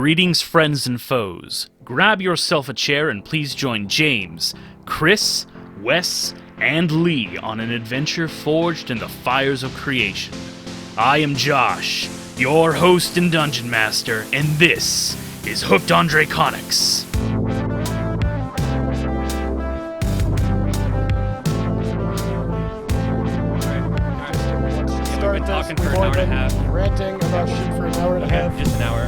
Greetings, friends and foes. Grab yourself a chair and please join James, Chris, Wes, and Lee on an adventure forged in the fires of creation. I am Josh, your host and dungeon master, and this is Hooked on Draconics. Start this. Talking for We've an hour only and a half. been ranting about shit for an hour and a half. Just an hour.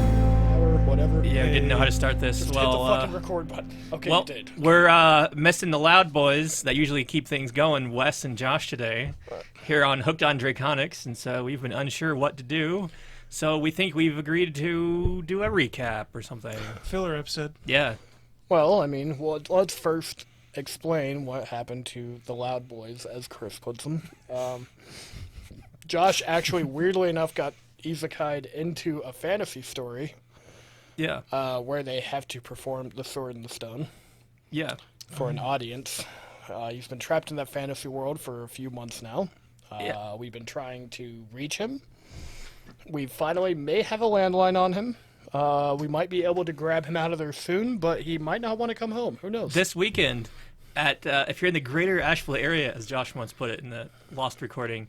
Whatever. Yeah, we didn't know how to start this. Just hit the fucking record button. Okay, well, you did. we're missing the loud boys that usually keep things going, Wes and Josh today, here on Hooked on Draconics, and so we've been unsure what to do. So we think we've agreed to do a recap or something. Filler episode. Yeah. Well, I mean, let's first explain what happened to the Loud Boys, as Chris puts them. Josh actually, weirdly enough, got isekai'd into a fantasy story. Yeah. Where they have to perform the Sword in the Stone. Yeah. For an audience. He's been trapped in that fantasy world for a few months now. Yeah. We've been trying to reach him. We finally may have a landline on him. We might be able to grab him out of there soon, but he might not want to come home. Who knows? This weekend, at if you're in the greater Asheville area, as Josh once put it in the Lost recording.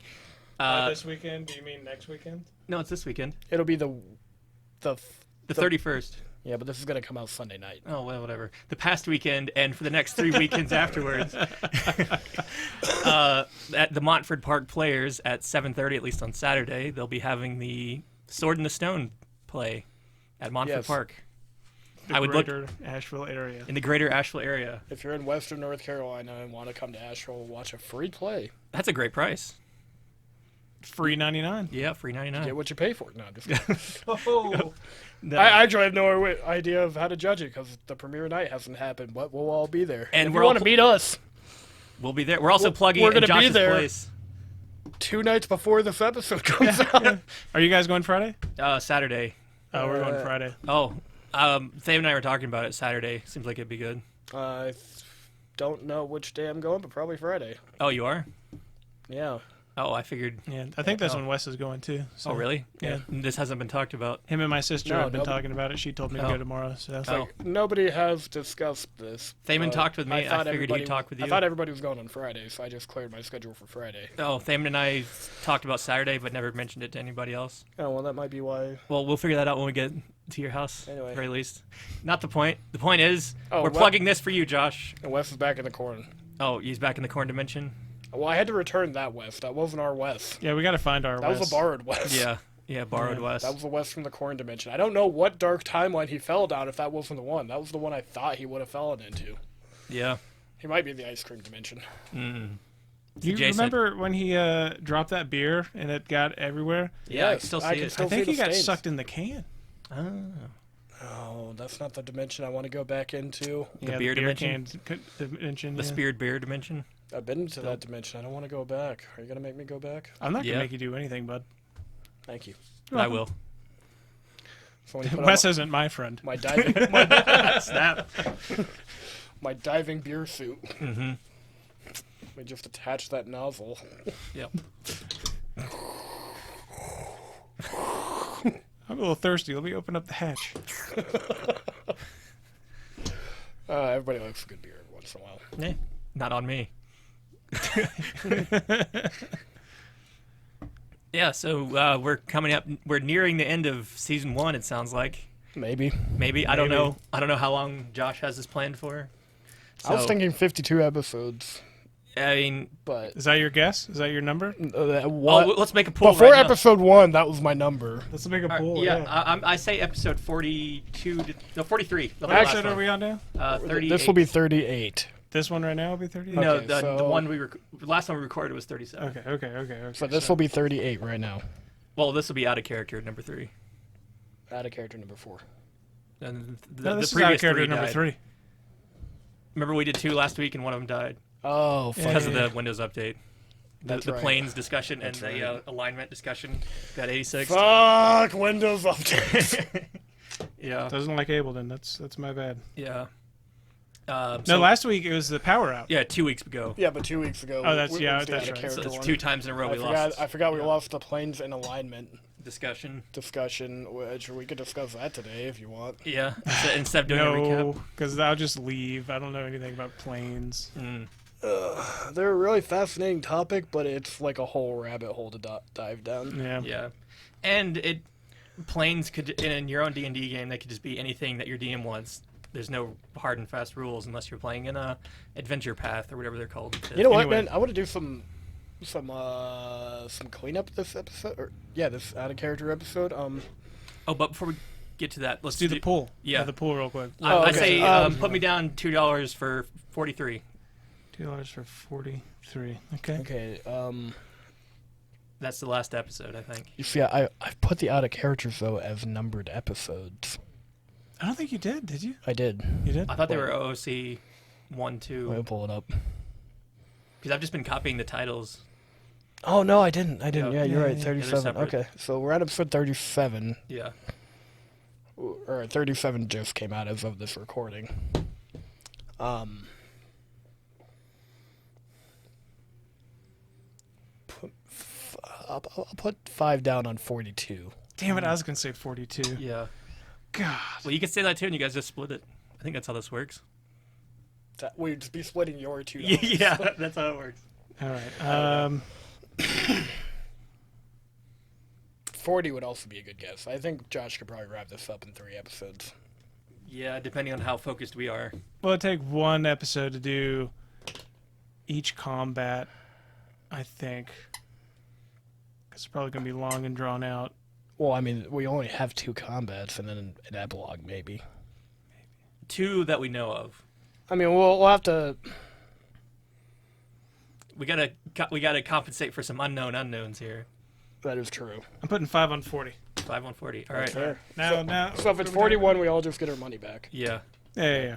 This weekend? Do you mean next weekend? No, it's this weekend. It'll be the 31st. Yeah, but this is going to come out Sunday night. Oh, well, whatever. The past weekend and for the next 3 weekends afterwards. At the Montford Park Players at 7:30, at least on Saturday, they'll be having the Sword in the Stone play at Montford Yes. Park. The I would look greater Asheville area. in the greater Asheville area. If you're in Western North Carolina and want to come to Asheville, watch a free play. That's a great price. Free 99. Yeah, free 99. Get what you pay for. No, I'm just kidding. Oh. No. I actually have no idea of how to judge it because the premiere night hasn't happened, but we'll all be there. And if we're you all want to meet us We'll be there. We're also plugging we're it in gonna be Josh's there. place. 2 nights before this episode comes out. Are you guys going Friday? Saturday. Oh, we're going Friday. Oh, Tham and I were talking about it Saturday. Seems like it'd be good. I don't know which day I'm going, but probably Friday. Oh, you are? Yeah. Oh, I figured. Yeah, I think that's when Wes is going too. So. Oh, really? Yeah. This hasn't been talked about. Him and my sister No, have been nobody- talking about it. She told me to Oh. go tomorrow. So. Oh. Nobody has discussed this. Thaman but talked with me. I thought figured he'd everybody- talk with you. I thought everybody was going on Friday, so I just cleared my schedule for Friday. Oh, Thaman and I talked about Saturday, but never mentioned it to anybody else. Oh, well, that might be why. Well, we'll figure that out when we get to your house, Anyway. at the very least. Not the point. The point is, Oh, we're what? plugging this for you, Josh. And Wes is back in the corn. Oh, he's back in the corn dimension? Well, I had to return that Wes. That wasn't our Wes. Yeah, we got to find our That Wes. was a borrowed Wes. Yeah, borrowed Yeah, West. That was the Wes from the corn dimension. I don't know what dark timeline he fell down if that wasn't the one. That was the one I thought he would have fallen into. Yeah. He might be in the ice cream dimension. Mm. You Adjacent. remember when he dropped that beer and it got everywhere? Yeah, I Yes, can still I see can it. still I think see he the got stains. sucked in the can. Oh, that's not the dimension I want to go back into. Yeah, beer dimension? dimension. The yeah. speared bear dimension? I've been to that dimension. I don't want to go back. Are you going to make me go back? I'm not going to Yeah. make you do anything, bud. Thank you. I will. So when you put Wes on isn't my friend. my diving, Snap. my diving beer suit. Mm-hmm. We just attach that nozzle. Yep. I'm a little thirsty. Let me open up the hatch. Everybody likes a good beer every once in a while. Eh, not on me. Yeah, so we're coming up. We're nearing the end of season 1. It sounds like. Maybe. Maybe. I don't Maybe. know. I don't know how long Josh has this planned for. I was So, thinking 52 episodes, I mean, but Is that your guess? Is that your number? what? let's make a pool Before right now. episode 1, that was my number. Let's make a All pool. right, yeah, I say episode 42. No, 43. The What last episode one. are we on now? 38. This will be 38. This one right now will be 30? No, Okay, the so- one last one we recorded was 37. Okay. So this will be 38 right now. Well, this will be out of character number 3. Out of character number 4. And No, the this is previous out of character 3 number died. 3. Remember we did 2 last week and one of them died Oh, fuck. because Yeah. of the Windows update. That's The right. planes discussion That's and the alignment discussion got 86. Fuck Windows Update. Yeah, Doesn't like Ableton. That's my bad. yeah. No, So- last week it was the power out. Yeah, 2 weeks ago. Yeah, but 2 weeks ago. Oh, that's- we yeah, was the that's out of right. So character it's one. 2 times in a row we lost. I forgot we lost the planes in alignment. discussion. which we could discuss that today if you want. Yeah, instead of doing a recap. No, because I'll just leave. I don't know anything about planes. Mm. They're a really fascinating topic, but it's like a whole rabbit hole to dive down. Yeah. Yeah, and planes could in your own D&D game they could just be anything that your DM wants. There's no hard and fast rules unless you're playing in a adventure path or whatever they're called. You know what, Anyway. man? I want to do some cleanup this episode. This out of character episode. Oh, but before we get to that, Let's do the pool. Yeah. The pool real quick. I okay. say put me down $2 for 43. $2 for 43. Okay. Okay. That's the last episode, I think. You see, I've put the out of characters though as numbered episodes. I don't think you did you? I did. You did? I thought they were OOC 1, 2. Let me pull it up. Because I've just been copying the titles. Oh no, I didn't. Yeah. Yeah, you're right. Yeah, 37. separate. Okay, so we're at episode 37. Yeah. Or 37 just came out as of this recording. I'll put 5 down on 42. Damn it, I was going to say 42. Yeah. God. Well, you could say that too, and you guys just split it. I think that's how this works. We'd just be splitting your $2. Yeah, that's how it works. All right. 40 would also be a good guess. I think Josh could probably wrap this up in 3 episodes. Yeah, depending on how focused we are. Well, it'd take one episode to do each combat, I think. Because it's probably going to be long and drawn out. Well, I mean, we only have 2 combats and then an epilogue, maybe. 2 that we know of. I mean, we'll have to. We gotta compensate for some unknowns here. That is true. I'm putting 5 on 40. 5 on 40. All right. Fair. Now. So if it's 41, we all just get our money back. Yeah. Yeah.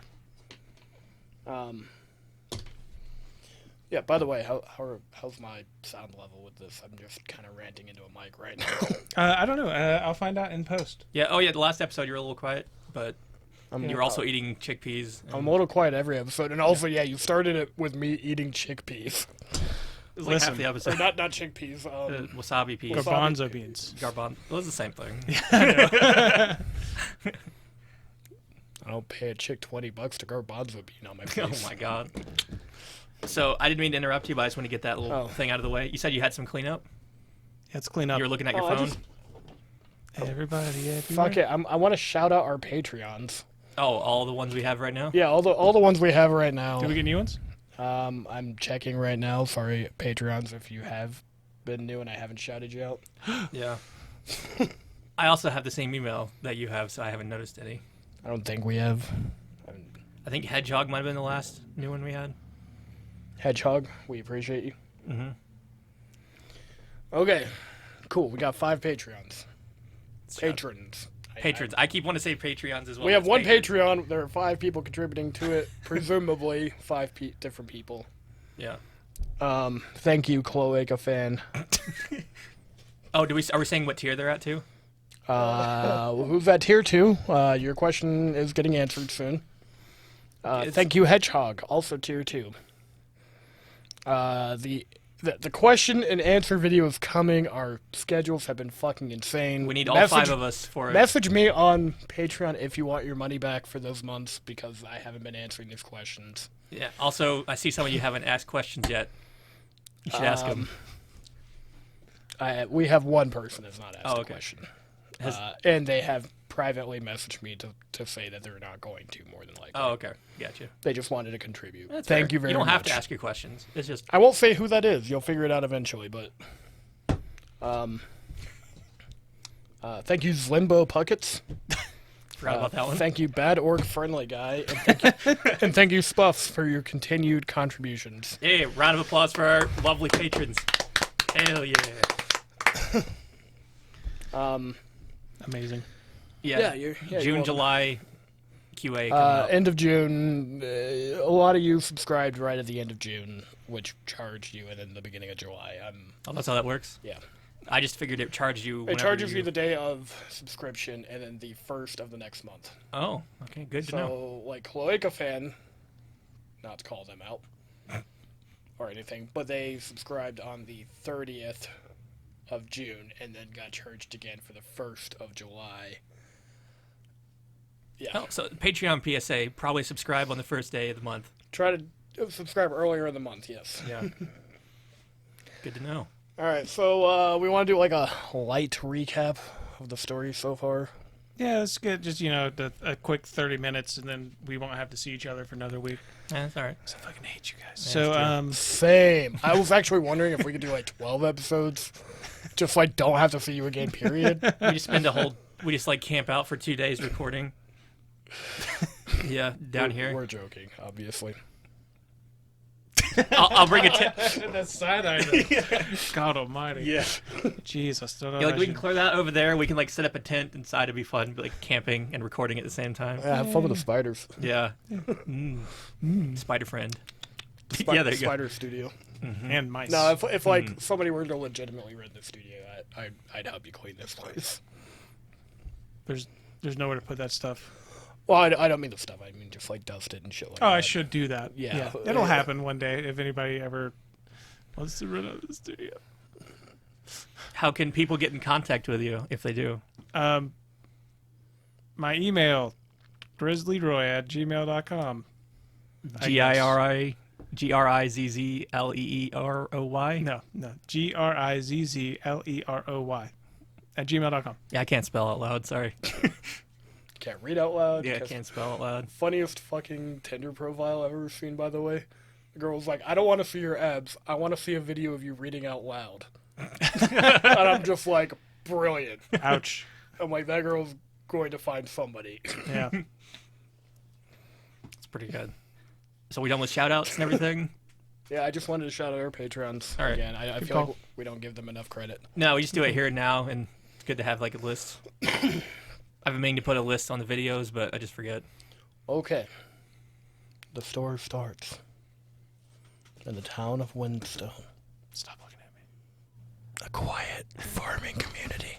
Yeah. By the way, how's my sound level with this? I'm just kind of ranting into a mic right now. I don't know. I'll find out in post. Yeah. Oh, yeah. The last episode you were a little quiet, but you were also uh, eating chickpeas. I'm a little quiet every episode, and also, yeah, you started it with me eating chickpeas. It was like half the Or episode. not chickpeas. Wasabi peas. Garbanzo beans. It was the same thing. I don't pay a chick $20 to garbanzo bean on my face. Oh my god. So I didn't mean to interrupt you, but I just want to get that little thing out of the way. You said you had some cleanup. Let's clean up. You were looking at your I phone. just- Everybody, everywhere. Fuck it. I want to shout out our Patreons. Oh, all the ones we have right now. Yeah, all the ones we have right now. Did we get new ones? I'm checking right now. Sorry, Patreons, if you have been new and I haven't shouted you out. Yeah. I also have the same email that you have, so I haven't noticed any. I don't think we have. I think Hedgehog might have been the last new one we had. Hedgehog, we appreciate you. Mm-hmm. Okay, cool. We got 5 Patreons. Patrons. Patrons. I keep wanting to say Patreons as well. We have It's 1 patrons. Patreon. There are 5 people contributing to it. Presumably 5 different people. Yeah. Thank you, Cloaca fan. Oh, are we saying what tier they're at too? Who's at tier 2? Your question is getting answered soon. Thank you, Hedgehog. Also tier 2. The question and answer video is coming. Our schedules have been fucking insane. We need all 5 of us for it. Message me on Patreon if you want your money back for those months because I haven't been answering these questions. Yeah. Also, I see some of you haven't asked questions yet. You should ask them. We have 1 person that's not asked a okay. question. Has- And they have privately messaged me to say that they're not going to, more than likely. Oh, okay. Gotcha. They just wanted to contribute. That's Thank fair. you very much. You don't have to ask your questions. It's just I won't say who that is. You'll figure it out eventually, but... thank you, Zlimbo Puckets. forgot about that one. Thank you, Bad Orc Friendly Guy. And thank you, Spuffs, for your continued contributions. Hey, round of applause for our lovely patrons. Hell yeah. Amazing. Yeah. you're June, welcome. July QA coming up. End of June. A lot of you subscribed right at the end of June, which charged you, and in the beginning of July. Oh, that's how that works? Yeah. I just figured it charged you It whenever charges you the day of subscription, and then the first of the next month. Oh, okay. Good to know. So, like, Cloaca fan, not to call them out or anything, but they subscribed on the 30th of June, and then got charged again for the 1st of July. Yeah. Oh, so Patreon PSA, probably subscribe on the first day of the month. Try to subscribe earlier in the month, yes. Yeah. Good to know. All right, so we want to do like a light recap of the story so far. Yeah, let's get just, a quick 30 minutes, and then we won't have to see each other for another week. Yeah, that's all right. I fucking hate you guys. Yeah, Same. I was actually wondering if we could do like 12 episodes, just like don't have to see you again, period. We just like camp out for 2 days recording. Yeah, down here. We're joking, obviously. I'll bring a tent. That's side-eye. God almighty. Yeah. Jesus. Don't know Yeah, like if I we can should- clear that over there. We can like set up a tent inside. It'd be fun, like camping and recording at the same time. Yeah, have fun with the spiders. Yeah. Spider friend. Yeah, there you go. Spider studio. And mice. No, if like somebody were to legitimately rent the studio, I'd help you clean this place. There's nowhere to put that stuff. Well, I don't mean the stuff. I mean just like dust it and shit like that. Oh, I should do that. Yeah. It'll happen one day if anybody ever wants to run out of the studio. How can people get in contact with you if they do? My email, grizzlyroy@gmail.com. GrizzleeRoy No, GrizzleRoy @gmail.com. Yeah, I can't spell out loud. Sorry. Can't read out loud. Yeah, I because- can't spell out loud. Funniest fucking Tinder profile I've ever seen, by the way. The girl was like, I don't want to see your abs. I want to see a video of you reading out loud. And I'm just like, brilliant. Ouch. I'm like, that girl's going to find somebody. Yeah. It's pretty good. So we done with shout outs and everything? Yeah, I just wanted to shout out our Patrons All right. again. I feel call. like we don't give them enough credit. No, we just do it here and now, and it's good to have like a list. I've been meaning to put a list on the videos, but I just forget. Okay. The story starts in the town of Windstone, Stop looking at me. a quiet farming community.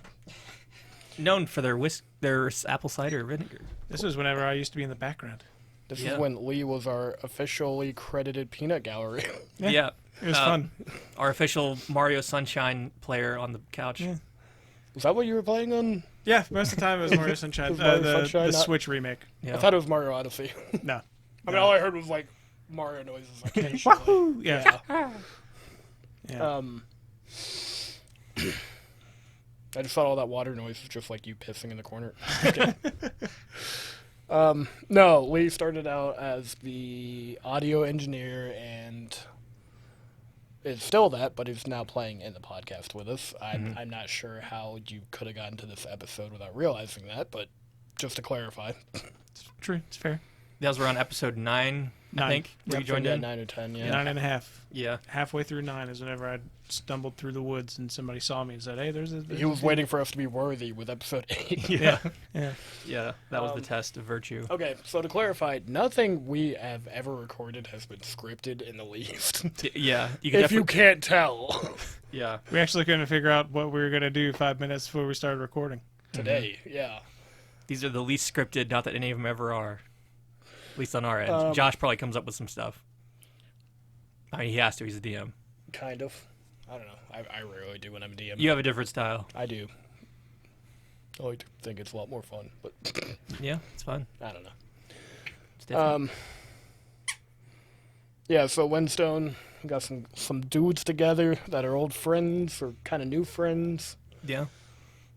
Known for their apple cider vinegar. This was whenever I used to be in the background. This Yeah. is when Lee was our officially credited peanut gallery. Yeah. It was fun. Our official Mario Sunshine player on the couch. Yeah. Is that what you were playing on? Yeah, most of the time it was Mario Sunshine. Was Mario the Sunshine the not- Switch remake. Yeah. I thought it was Mario Odyssey. No. I mean, all I heard was like Mario noises occasionally. Wahoo! Yeah. Yeah. I just thought all that water noise was just like you pissing in the corner. No, Lee started out as the audio engineer and is still that, but is now playing in the podcast with us. I'm not sure how you could have gotten to this episode without realizing that, but just to clarify. True. It's fair. That was around episode 9, I 9. think, where you joined Yeah, in. 9 or 10, yeah. 9.5. Yeah. Halfway through 9 is whenever I stumbled through the woods and somebody saw me and said, "Hey, there's a." He was waiting for us to be worthy with episode 8. Yeah. Yeah. Yeah. That was the test of virtue. Okay, so to clarify, nothing we have ever recorded has been scripted in the least. Yeah. You can If you can't tell. Yeah. We actually couldn't figure out what we were gonna do 5 minutes before we started recording. Today, yeah. These are the least scripted, not that any of them ever are. At least on our end. Josh probably comes up with some stuff. I mean, he has to. He's a DM. Kind of. I don't know. I rarely do when I'm a DM. You have a different style. I do. I like to think it's a lot more fun, but Yeah, it's fun. I don't know. It's different. Yeah, so Windstone, we got some dudes together that are old friends or kind of new friends. Yeah.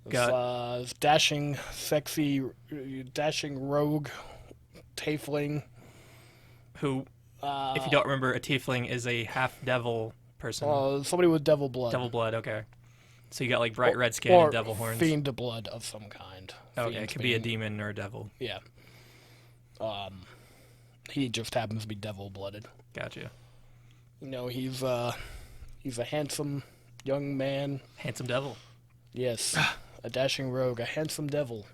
This dashing, sexy, dashing rogue tiefling. Who, if you don't remember, a tiefling is a half devil person. Somebody with devil blood. Devil blood, okay. So you got like bright red skin or and devil horns. Fiend blood of some kind. Okay, Fiend it could be a being- demon or a devil. Yeah. He just happens to be devil blooded. Gotcha. You know, he's a handsome young man. Handsome devil. Yes, a dashing rogue, a handsome devil.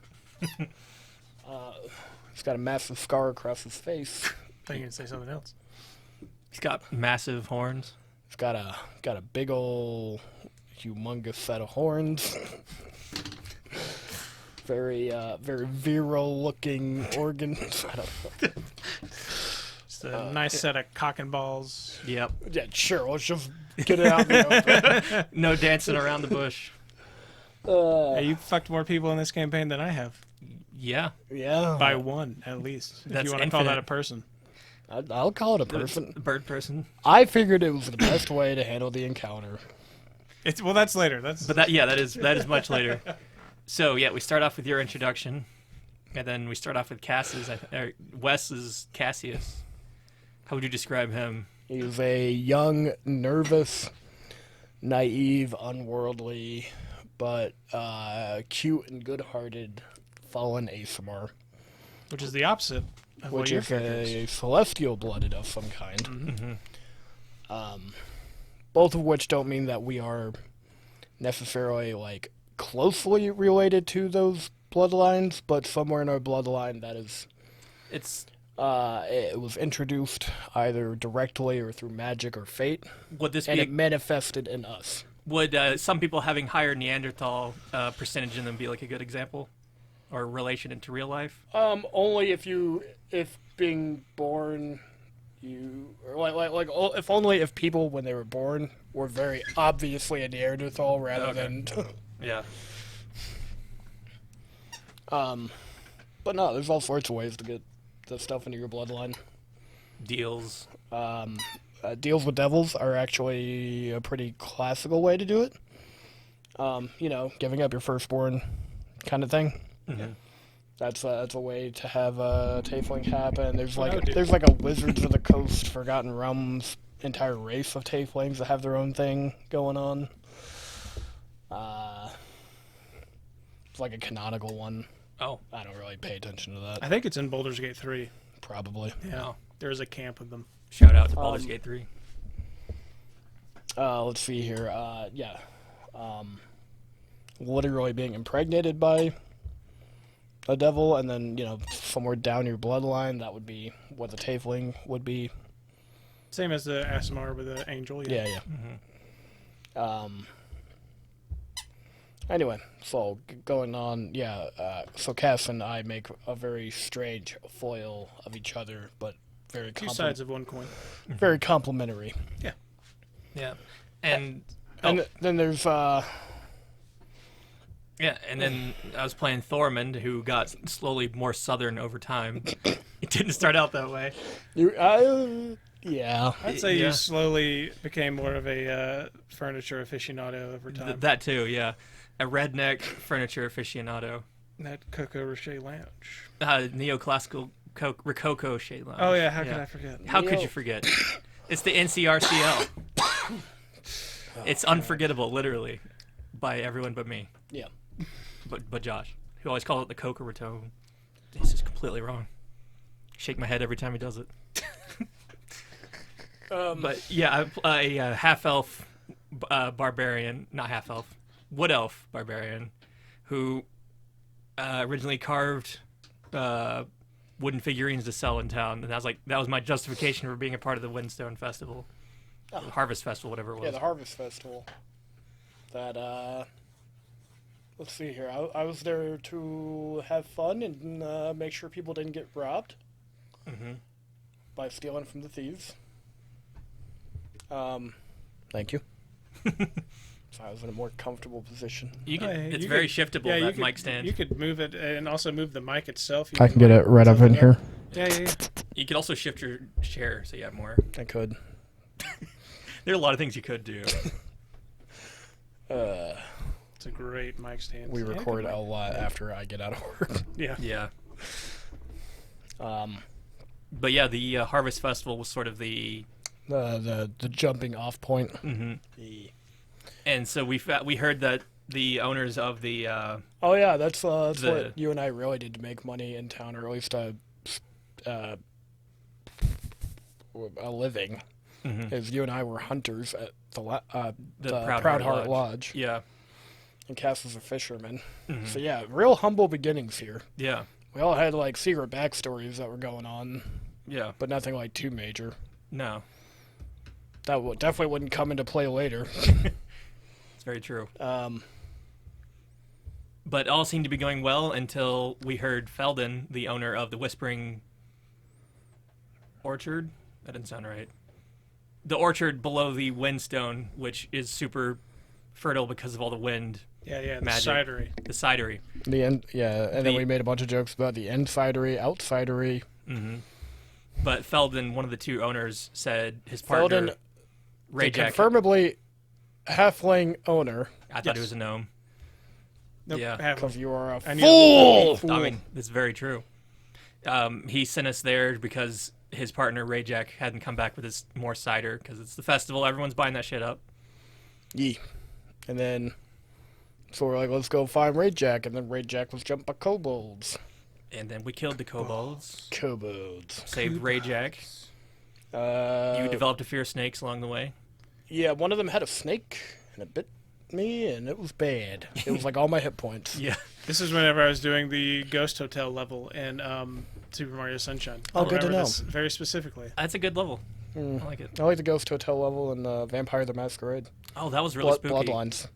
He's got a massive scar across his face. I thought you were gonna say something else. He's got massive horns. He's got a big ol' humongous set of horns. Very virile looking organs. I don't know. Just a nice set of cock and balls. Yep. Yeah, sure. Let's just Get it out in the open. No dancing around the bush. Hey, you fucked more people in this campaign than I have. Yeah. Yeah. By one, at least. If That's you want to call that infinite. a person. I'll call it a person. The bird person. I figured it was the best way to handle the encounter. Well, that's later. But that is much later. So yeah, we start off with your introduction, and then we start off with Wes's Cassius. How would you describe him? He's a young, nervous, naive, unworldly, but cute and good-hearted fallen Asimar, Which is the opposite of what which your is character a is. celestial-blooded of some kind. Mm-hmm. Both of which don't mean that we are necessarily like closely related to those bloodlines, but somewhere in our bloodline that is It's it was introduced either directly or through magic or fate, would this and be it manifested in us. would some people having higher Neanderthal percentage in them be like a good example, or relation into real life? Only if being born, if only if people when they were born were very obviously a Neanderthal rather Okay. than. Yeah. But no, there's all sorts of ways to get that stuff into your bloodline. Deals. Deals with devils are actually a pretty classical way to do it. Giving up your firstborn kind of thing. Mhm. That's a way to have a tiefling happen. There's Well, like dude. there's like a Wizards of the Coast Forgotten Realms entire race of tieflings that have their own thing going on. It's like a canonical one. Oh. I don't really pay attention to that. I think it's in Baldur's Gate 3. Probably. Yeah. Oh. There's a camp of them. Shout out to Baldur's Gate 3. Let's see here. Literally being impregnated by a devil, and then somewhere down your bloodline, that would be what the tiefling would be. Same as the Asimar with the angel. Yeah. Anyway, so going on, so Cass and I make a very strange foil of each other, but very Two sides of one coin. very complimentary. Yeah. And And then there's yeah, and then I was playing Thormund, who got slowly more southern over time. It didn't start out that way. yeah. I'd say Yeah. you slowly became more of a furniture aficionado over time. That too, yeah. A redneck furniture aficionado. That Coco Rocher Lounge. Neoclassical Rococo shade lounge. Oh, yeah, how could I forget? How could you forget? It's the NCRCL. It's unforgettable, literally, by everyone but me. Yeah. But Josh, who always calls it the Coca Raton. This is completely wrong. Shake my head every time he does it. But yeah, a half-elf barbarian, not half-elf, wood-elf barbarian, who originally carved wooden figurines to sell in town, and that was my justification for being a part of the Windstone Festival, Harvest Festival, whatever it was. Yeah, the Harvest Festival. That, let's see here. I was there to have fun and make sure people didn't get robbed by stealing from the thieves. Thank you. So I was in a more comfortable position. It's very shiftable, Yeah, that mic stand. You could move it and also move the mic itself. I can get it right up in here. Yeah. You could also shift your chair so you have more. I could. There are a lot of things you could do. It's a great mic stand. We Yeah, record good a mic. lot after I get out of work. Yeah. Yeah. But yeah, the Harvest Festival was sort of the The jumping off point. and so we heard that the owners of the Oh yeah, that's what The- you and I really did to make money in town, or at least a living. Is you and I were hunters at the Proud Heart Lodge, Yeah. and Cass was a fisherman. So yeah, real humble beginnings here. Yeah. We all had like secret backstories that were going on, Yeah. but nothing like too major. No. That definitely wouldn't come into play later. It's very true. But all seemed to be going well until we heard Felden, the owner of the Whispering Orchard. That didn't sound right. the orchard below the windstone, which is super fertile because of all the wind. Yeah, the Magic. cidery. The cidery. The end, yeah, and then The- we made a bunch of jokes about the insidery, outsidery. But Feldon, one of the two owners, said his partner, Feldon, Ray a Jack. confirmably halfling owner, I thought he Yes. was a gnome. Nope, Yeah. have because him. you are a I need a fool. I mean, it's very true. He sent us there because his partner, Ray Jack, hadn't come back with his more cider because it's the festival. Everyone's buying that shit up. Yee. And then, so we're like, let's go find Ray Jack, and then Ray Jack was jumped by kobolds. And then we killed the kobolds, Kobolds. saved Ray Jack. You developed a fear of snakes along the way. Yeah, one of them had a snake, and it bit me, and it was bad. It was like all my hit points. Yeah. This is whenever I was doing the Ghost Hotel level in Super Mario Sunshine. Oh, I good to remember know. this very specifically. That's a good level. I like it. I like the Ghost Hotel level and Vampire the Masquerade. Oh, that was really spooky. Bloodlines.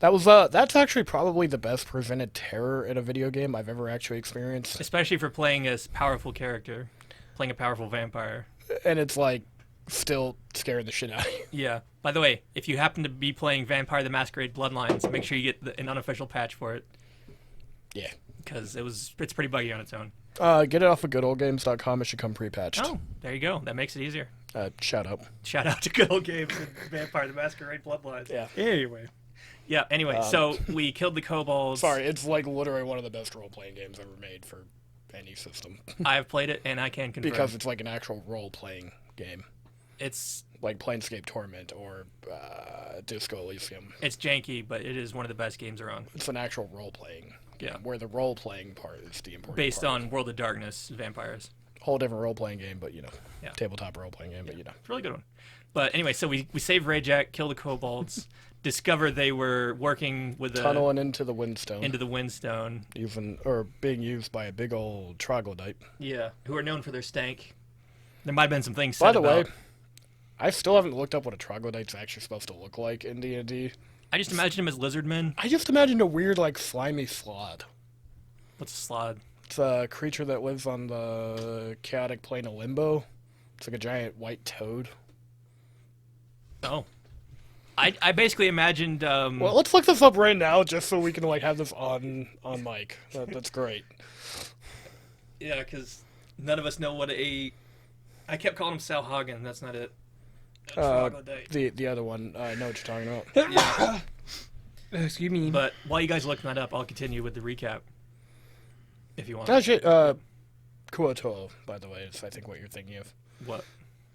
That was that's actually probably the best presented terror in a video game I've ever actually experienced. Especially for playing a powerful character, playing a powerful vampire. And it's like still scaring the shit out of you. Yeah. By the way, if you happen to be playing Vampire the Masquerade Bloodlines, make sure you get an unofficial patch for it Yeah. because it's pretty buggy on its own. Get it off of goodoldgames.com. It should come pre-patched. Oh, there you go. That makes it easier. Shout out. Shout out to Good Old Games and Vampire the Masquerade Bloodlines. Yeah. Anyway, Yeah, anyway, so we killed the kobolds. Sorry, it's like literally one of the best role-playing games ever made for any system. I have played it, and I can confirm. Because it's like an actual role-playing game. It's Like Planescape Torment or Disco Elysium. it's janky, but it is one of the best games around. It's an actual role-playing game, Yeah. where the role-playing part is the important Based part. on World of Darkness vampires. Whole different role-playing game, but Yeah. tabletop role-playing game, but It's a really good one. But anyway, so we save Ray Jack, kill the kobolds, discover they were working with tunneling into the Windstone, into the Windstone. being used by a big old troglodyte. Yeah, who are known for their stank. There might have been some things said By the way, about. I still haven't looked up what a troglodyte's actually supposed to look like in D&D. I just imagine him as lizard men. I just imagined a weird, like, slimy slod. What's a slod? It's a creature that lives on the chaotic plane of Limbo. It's like a giant white toad. Oh. I basically imagined Well, let's look this up right now, just so we can like have this on mic. That's great. yeah, because none of us know what I kept calling him Sal Hagen. That's not it. A troglodyte. The other one, I know what you're talking about. Yeah. excuse me. But while you guys are looking that up, I'll continue with the recap. If you want. Actually, Kuatoa, by the way, is I think what you're thinking of. What?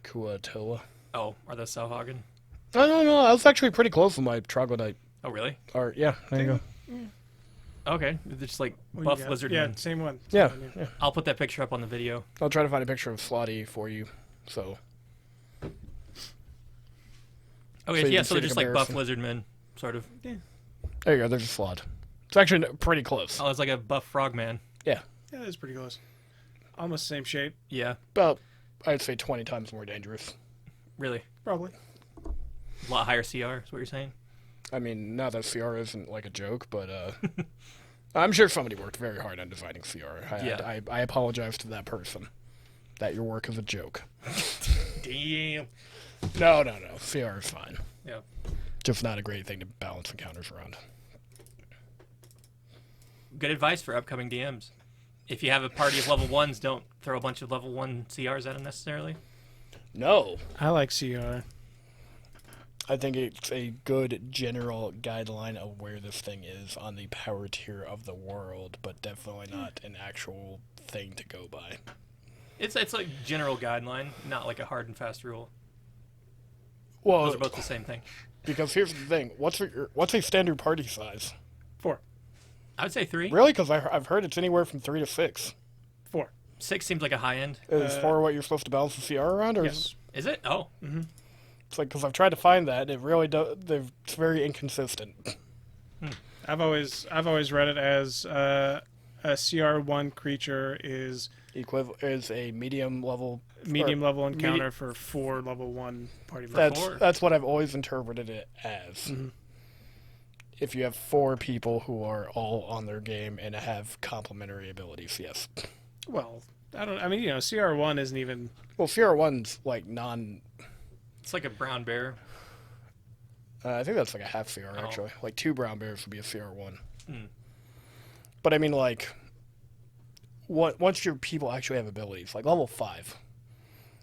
Kuatoa. Oh, are those Sal Hagen? No, I was actually pretty close with my troglodyte. Oh, really? Or yeah, there you go. Okay. They're just like What buff you got? lizard Yeah, men. same one. Yeah, Same one, yeah. I'll put that picture up on the video. I'll try to find a picture of Slotty for you. So Okay, So you yeah, can so see they're the just like buff comparison. lizard men, sort of. there you go. There's a slod. It's actually pretty close. Oh, it's like a buff frogman. Yeah, Yeah, that's pretty close. Almost the same shape, Yeah, about I'd say 20 times more dangerous. really. probably. A lot higher CR is what you're saying? I mean, now that CR isn't like a joke, but I'm sure somebody worked very hard on designing CR. Yeah. I apologize to that person that your work is a joke. Damn. No. CR is fine. Yeah. Just not a great thing to balance encounters around. Good advice for upcoming DMs. If you have a party of level 1s, don't throw a bunch of level 1 CRs at them necessarily. No. I like CR. I think it's a good general guideline of where this thing is on the power tier of the world, but definitely not an actual thing to go by. It's like general guideline, not like a hard and fast rule. Well, Those are both the same thing. because here's the thing: what's a standard party size? 4. I would say 3. Really? Because I've heard it's anywhere from 3 to 6. 4. 6 seems like a high end. Is 4 what you're supposed to balance the CR around, or Yes. Is it? Oh. it's like because I've tried to find that it really it's very inconsistent. I've always read it as a CR1 creature is Is a medium level. medium level encounter for 4 level 1 party That's members. that's what I've always interpreted it as. If you have 4 people who are all on their game and have complementary abilities, yes. Well, I mean, CR1 isn't even. Well, CR1's like It's like a brown bear. I think that's like a half CR, Oh. actually. Like 2 brown bears would be a CR1. Hmm. But I mean, like, once your people actually have abilities, like level 5.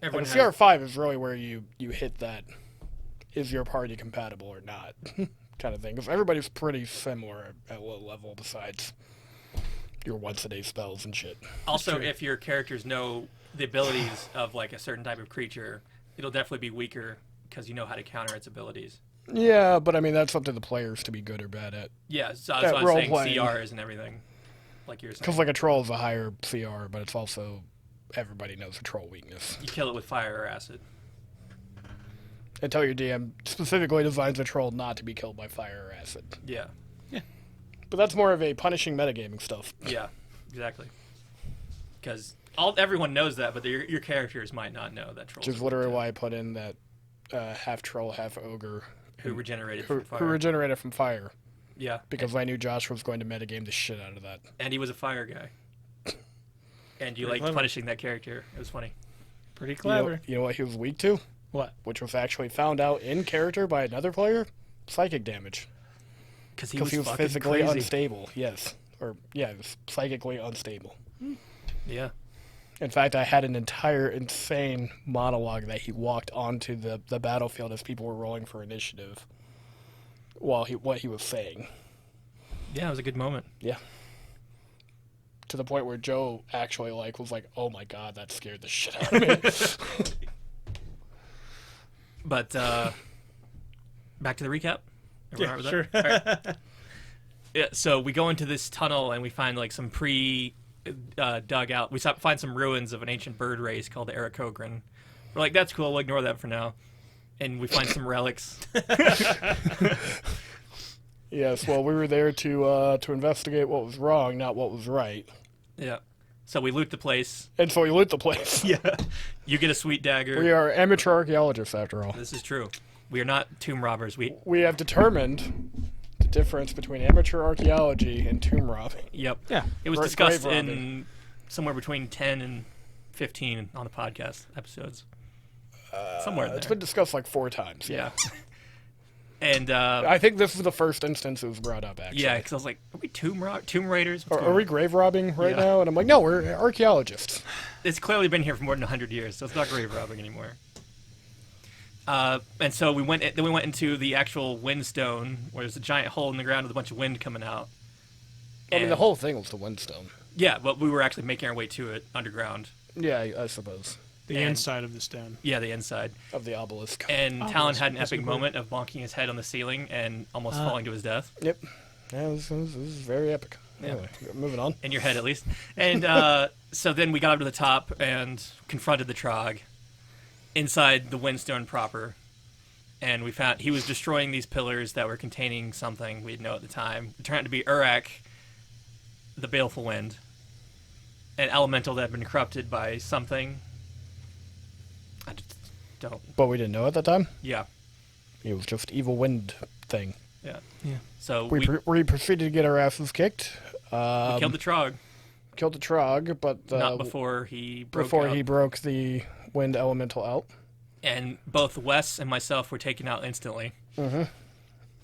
Everyone Like, has, CR5 is really where you hit that, is your party compatible or not, kind of thing. Because everybody's pretty similar at low level besides your once-a-day spells and shit. also, if your characters know the abilities of like a certain type of creature, it'll definitely be weaker because you know how to counter its abilities. Yeah, but I mean, that's up to the players to be good or bad at. Yeah, so that's what I'm saying. role-playing. CRs and everything, like you're saying. Because, like, a troll is a higher CR, but it's also, everybody knows a troll weakness. You kill it with fire or acid. Until your DM specifically designs a troll not to be killed by fire or acid. Yeah, But that's more of a punishing metagaming stuff. yeah, exactly. Because everyone knows that, but your characters might not know that trolls. Which is are literally weak why I put in that half troll, half ogre. too, who regenerated Who, from fire. who regenerated from fire. Yeah, Because I knew Josh was going to metagame the shit out of that. and he was a fire guy. And you Pretty liked clever. punishing that character. It was funny. Pretty You know, clever. you know what he was weak to? What? Which was actually found out in character by another player? Psychic damage. Because he Because was, he was fucking physically crazy. unstable. Yes. Or, yeah, he was psychically unstable. Yeah. In fact, I had an entire insane monologue that he walked onto the battlefield as people were rolling for initiative while what he was saying. Yeah, it was a good moment. Yeah. To the point where Joe actually was like, "Oh my god, that scared the shit out of me." But back to the recap. Everyone all right with Sure. that? All right. Yeah, so we go into this tunnel and we find like some dug out. We find some ruins of an ancient bird race called the Aracogran. We're like, that's cool. We'll ignore that for now. And we find some relics. Yes, well, we were there to investigate what was wrong, not what was right. Yeah. So we loot the place. And so we loot the place. Yeah. You get a sweet dagger. We are amateur archaeologists, after all. This is true. We are not tomb robbers. We have determined the difference between amateur archaeology and tomb robbing. Yep. Yeah. It was Grave discussed robbing. in somewhere between 10 and 15 on the podcast episodes. Somewhere in It's there. been discussed like 4 times. Yeah. And I think this is the first instance it was brought up, actually. yeah, because I was like, are we tomb raiders? What's Are going we on? grave robbing right Yeah. now? And I'm like, no, we're archaeologists. It's clearly been here for more than 100 years, so it's not grave robbing anymore. And so we went into the actual windstone, where there's a giant hole in the ground with a bunch of wind coming out. I mean, the And- whole thing was the windstone. Yeah, but we were actually making our way to it underground. Yeah, I suppose. The And- inside of the stone. Yeah, the inside. Of the obelisk. And Oh, Talon had an that's epic cool. moment of bonking his head on the ceiling and almost falling to his death. Yep. Yeah, this is very epic. Yeah. Anyway, moving on. In your head, at least. And so then we got up to the top and confronted the Trog inside the windstone proper. And we found he was destroying these pillars that were containing something we didn't know at the time. It turned out to be Urak, the Baleful Wind, an elemental that had been corrupted by something. I just don't. But we didn't know at the time. Yeah. It was just evil wind thing. Yeah. Yeah. So We proceeded to get our asses kicked. we killed the Trog. Killed the Trog, but Not before he broke before out. he broke the wind elemental out. And both Wes and myself were taken out instantly. Mm-hmm.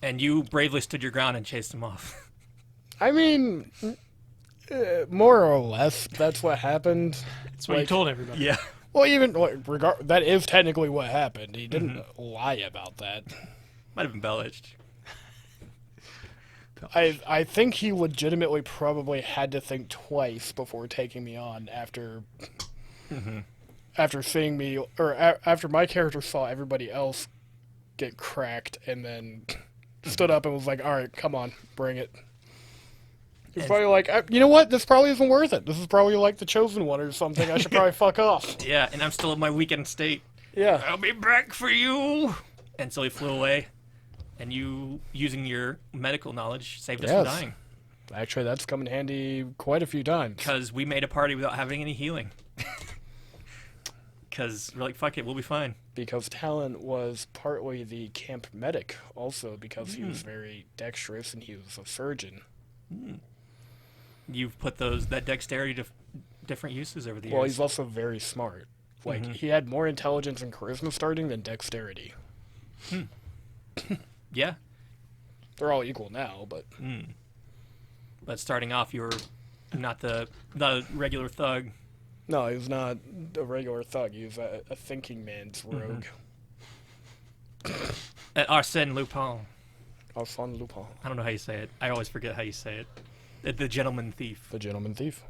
And you bravely stood your ground and chased him off. I mean, more or less, that's what happened. That's what you Like- told everybody. Yeah. Well, even that is technically what happened. He didn't lie about that. Might have embellished. I think he legitimately probably had to think twice before taking me on after seeing me, or after my character saw everybody else get cracked and then stood up and was like, all right, come on, bring it. He's probably like, you know what, this probably isn't worth it. This is probably like the Chosen One or something. I should probably fuck off. Yeah, and I'm still in my weakened state. Yeah. I'll be back for you. And so he flew away. And you, using your medical knowledge, saved us from Yes. dying. Actually, that's come in handy quite a few times. Because we made a party without having any healing. Because we're like, fuck it, we'll be fine. Because Talon was partly the camp medic, also because he was very dexterous and he was a surgeon. You've put that dexterity to different uses over the Well, years. he's also very smart. Like, he had more intelligence and charisma starting than dexterity. Yeah. They're all equal now, but But starting off, you were not the regular thug. no, he was not a regular thug. He was a thinking man's rogue. Arsène Lupin. Arsène Lupin. I don't know how you say it. I always forget how you say it. The gentleman thief. The gentleman thief.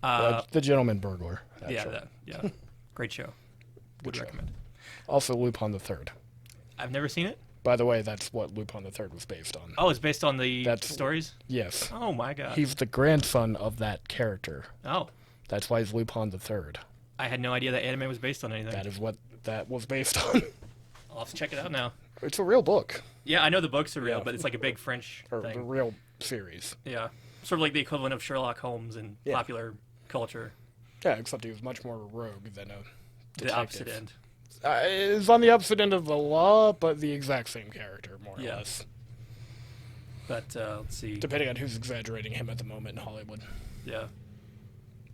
Uh, The gentleman burglar. Actually. yeah. Great show. Would show. recommend. recommend. Also, Lupin the Third. I've never seen it. By the way, that's what Lupin the Third was based on. Oh, it's based on the That's- stories? Yes. Oh, my God. He's the grandson of that character. Oh, That's why he's Lupin the Third. I had no idea that anime was based on anything. That is what that was based on. I'll have to check it out now. It's a real book. Yeah, I know the books are real, Yeah. but it's like a big French Or a thing. real series. Yeah. Sort of like the equivalent of Sherlock Holmes in Yeah. popular culture. Yeah, except he was much more a rogue than a detective. The opposite end. It's on the opposite end of the law, but the exact same character, more or Yeah. less. But let's see. Depending on who's exaggerating him at the moment in Hollywood. Yeah.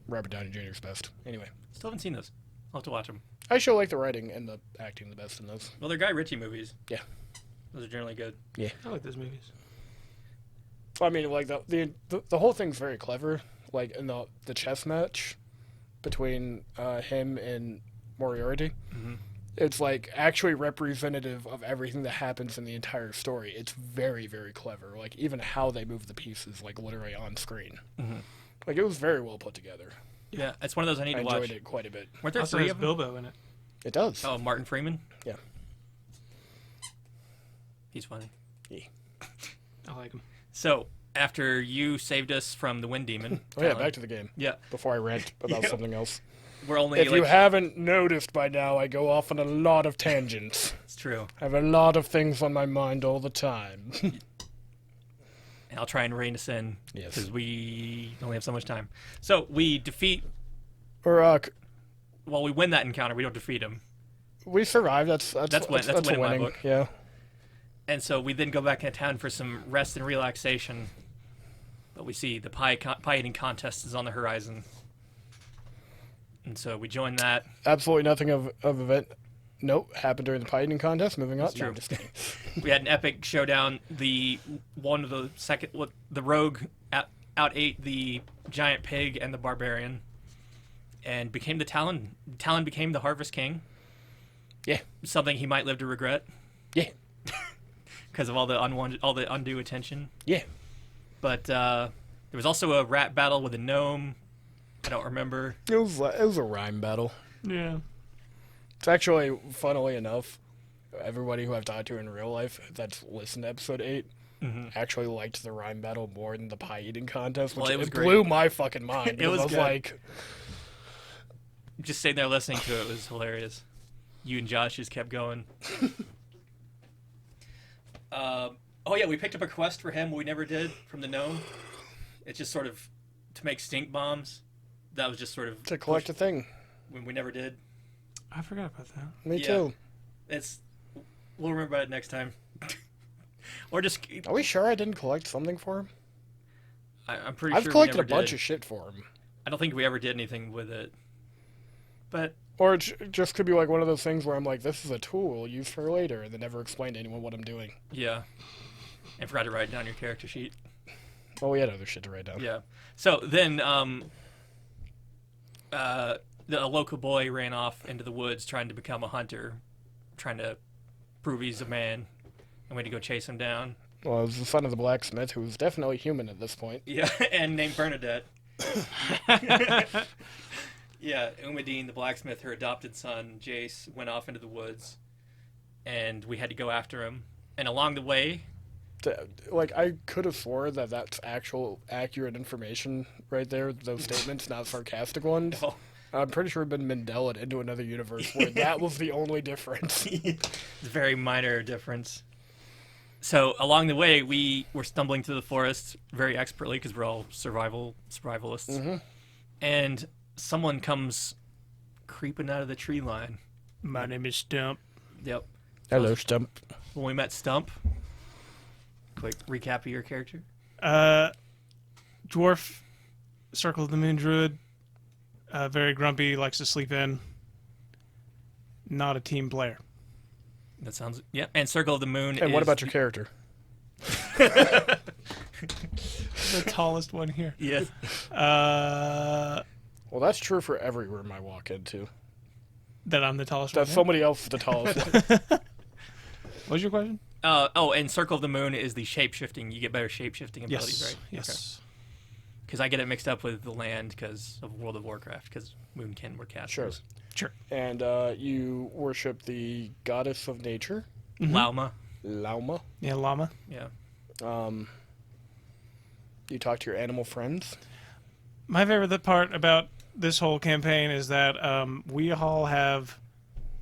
Robert Downey Jr.'s best. Anyway. Still haven't seen those. I'll have to watch them. I sure like the writing and the acting the best in those. Well, they're Guy Ritchie movies. Yeah. Those are generally good. I like those movies. I mean, like, the whole thing's very clever. Like, in the chess match between him and Moriarty, it's, like, actually representative of everything that happens in the entire story. It's very, very clever. Like, even how they move the pieces, like, literally on screen. Like, it was very well put together. Yeah, it's one of those I need I to watch. enjoyed it quite a bit. Weren't there Also three has of them? Bilbo in it. It does. Oh, Martin Freeman? Yeah. He's funny. I like them. So, after you saved us from the Wind Demon. Oh, yeah, Talon, back to the game. Yeah, Before I rant about Yeah. something else. we're only If like... you haven't noticed by now, I go off on a lot of tangents. It's true. I have a lot of things on my mind all the time. And I'll try and rein us in. Yes. Because we only have so much time. So, we defeat... Or, Well, we win that encounter. We don't defeat him. we survived. That's win- that's a win in my winning. book. Yeah. And so we then go back into town for some rest and relaxation. But we see the pie eating contest is on the horizon. And so we join that. Absolutely nothing of event. Nope. Happened during the pie eating contest. Moving on. That's No, true. I'm just kidding. We had an epic showdown. The rogue out ate the giant pig and the barbarian, and became the Talon. Talon became the Harvest King. Yeah. Something he might live to regret Yeah. because of all the undue attention. Yeah. But there was also a rat battle with a gnome. I don't remember. It was a rhyme battle. Yeah. It's actually, funnily enough, everybody who I've talked to in real life that's listened to episode 8 actually liked the rhyme battle more than the pie eating contest, which Well, it was blew my fucking mind. because was I was good. like, Just sitting there listening to it was hilarious. You and Josh just kept going. Oh yeah, we picked up a quest for him we never did from the gnome. It's just sort of to make stink bombs. That was just sort of to collect a thing. when we never did. I forgot about that. Me Yeah. too. We'll remember about it next time. Or just Are we sure I didn't collect something for him? I'm pretty I've sure collected we a never bunch did. of shit for him. I don't think we ever did anything with it. But Or it just could be like one of those things where I'm like, this is a tool used for later, and then never explain to anyone what I'm doing. yeah, I forgot to write down your character sheet. Well, we had other shit to write down. Yeah. So then, a local boy ran off into the woods trying to become a hunter, trying to prove he's a man, and we had to go chase him down. Well, it was the son of the blacksmith, who was definitely human at this point. Yeah, and named Bernadette. Yeah, Umadine, the blacksmith, her adopted son, Jace, went off into the woods, and we had to go after him. And along the way, Like, I could have swore that that's actual accurate information right there, those statements, not sarcastic ones. oh, I'm pretty sure it'd been Mandela into another universe where that was the only difference. it's a very minor difference. So along the way, we were stumbling through the forest very expertly because we're all survivalists. And someone comes creeping out of the tree line. My name is Stump. Yep. Hello, Stump. When we met Stump, quick recap of your character. Dwarf, Circle of the Moon Druid, Very grumpy, likes to sleep in. Not a team player. That sounds... Yeah, and Circle of the Moon And what about your character? The tallest one here. Yes. Well, that's true for every room I walk into. That I'm the tallest That one. somebody else is the tallest one. What was your question? And Circle of the Moon is the shape-shifting. You get better shape-shifting abilities, Yes. right? Yes. Because I get it mixed up with the land because of World of Warcraft, because Moonkin were casters. Sure. And you worship the goddess of nature, Lauma. Lauma. Yeah, llama. Yeah. You talk to your animal friends. My favorite part about this whole campaign is that we all have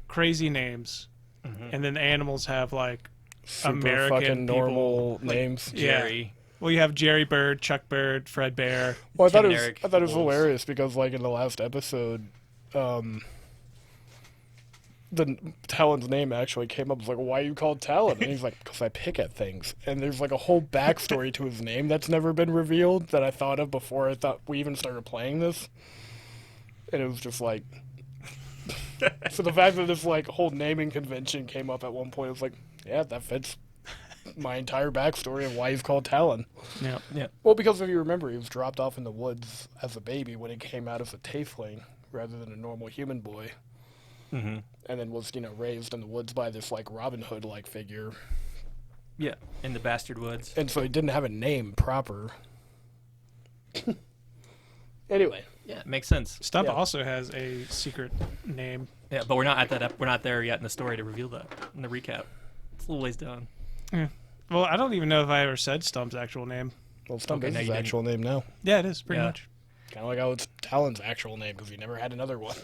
crazy names, and then the animals have like Super American fucking people. normal names. Jerry. Well, you have Jerry Bird, Chuck Bird, Fred Bear. Well, I thought generic it was wolves. hilarious because, like, in the last episode, the Talon's name actually came up. It's like, why are you called Talon? And he's like, because I pick at things. And there's like a whole backstory to his name that's never been revealed that I thought of before I thought we even started playing this. And it was just like, so the fact that this like whole naming convention came up at one point, it was like, yeah, that fits my entire backstory of why he's called Talon. Yeah. Yeah. Well, because if you remember, he was dropped off in the woods as a baby when he came out as a tiefling rather than a normal human boy. Mm-hmm. And then was, raised in the woods by this, like, Robin Hood-like figure. Yeah. In the Bastard Woods. And so he didn't have a name proper. Anyway. Yeah, it makes sense. Stump Yeah. also has a secret name. Yeah, but we're not at that. We're not there yet in the story to reveal that in the recap. It's a little ways down. Well, I don't even know if I ever said Stump's actual name. Well, Stump Okay, is now his you didn't. actual name now. Yeah, it is pretty Yeah. much. Kind of like how it's Talon's actual name because he never had another one.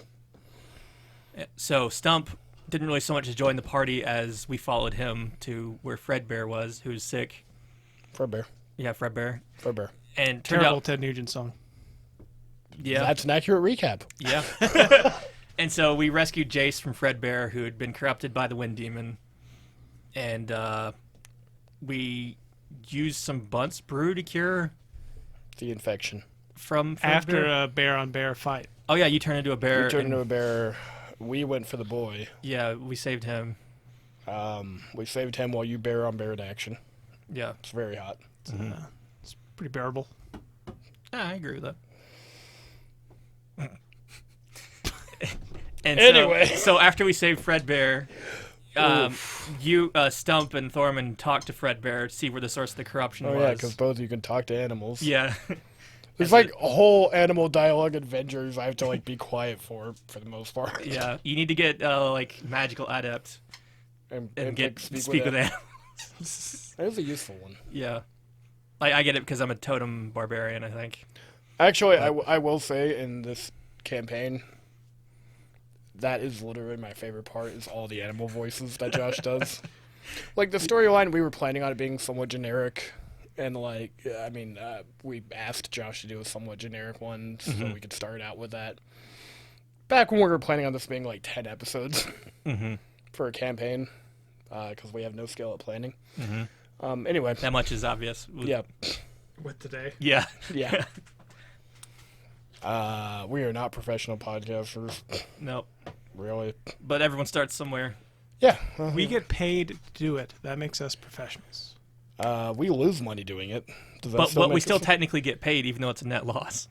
Yeah, so Stump didn't really so much join the party as we followed him to where Fredbear was, who's sick. Fredbear. Yeah, Fredbear. Fredbear. And turned Terrible out, Ted Nugent song. yeah, That's an accurate recap. yeah. And so we rescued Jace from Fredbear, who had been corrupted by the Wind Demon, and we used some Bunce brew to cure The infection. from Fredbear. After a bear-on-bear fight. Oh yeah, you turned into a bear. We turned and- into a bear. We went for the boy. Yeah, we saved him. We saved him while you bear on bear action. Yeah, It's very hot. It's pretty bearable. yeah, I agree with that. And Anyway. so after we saved Fredbear, you, Stump, and Thorman talked to Fredbear to see where the source of the corruption Oh, was. yeah, because both of you can talk to animals. Yeah. There's like a whole animal dialogue adventures I have to like be quiet for the most part. Yeah, you need to get like magical adept and get like, speak with it. animals. That is a useful one. Yeah, I get it because I'm a totem barbarian. I think. Actually, I will say in this campaign, that is literally my favorite part. Is all the animal voices that Josh does. Like the storyline, we were planning on it being somewhat generic. And, like, I mean, we asked Josh to do a somewhat generic one so we could start out with that. Back when we were planning on this being, like, 10 episodes for a campaign, because we have no skill at planning. Anyway. That much is obvious. Yeah. With today. Yeah. Yeah. We are not professional podcasters. Nope. Really. But everyone starts somewhere. Yeah. We get paid to do it. That makes us professionals. We lose money doing it. Does that But we make still us- technically get paid, even though it's a net loss.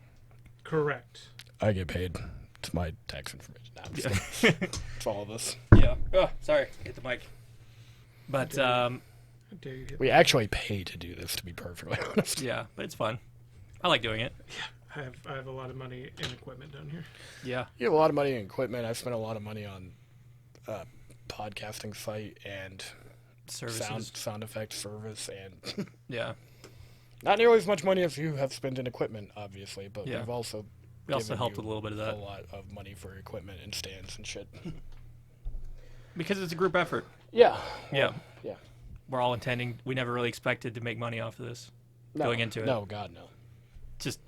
Correct. I get paid. It's my tax information. Nah, I'm just kidding. It's all of us. Yeah. Oh, sorry. Hit the mic. But How dare you hit We actually pay to do this, to be perfectly honest. yeah, but it's fun. I like doing it. I have a lot of money in equipment down here. Yeah. You have a lot of money in equipment. I spent a lot of money on podcasting site and Services. sound effect service, and Yeah. not nearly as much money as you have spent in equipment, obviously. But Yeah. we've also We also given helped you with a little bit of that. a lot of money for equipment and stands and shit. Because it's a group effort. Yeah. Yeah. Yeah. We're all intending. We never really expected to make money off of this. No, Going into it. No, God, no. Just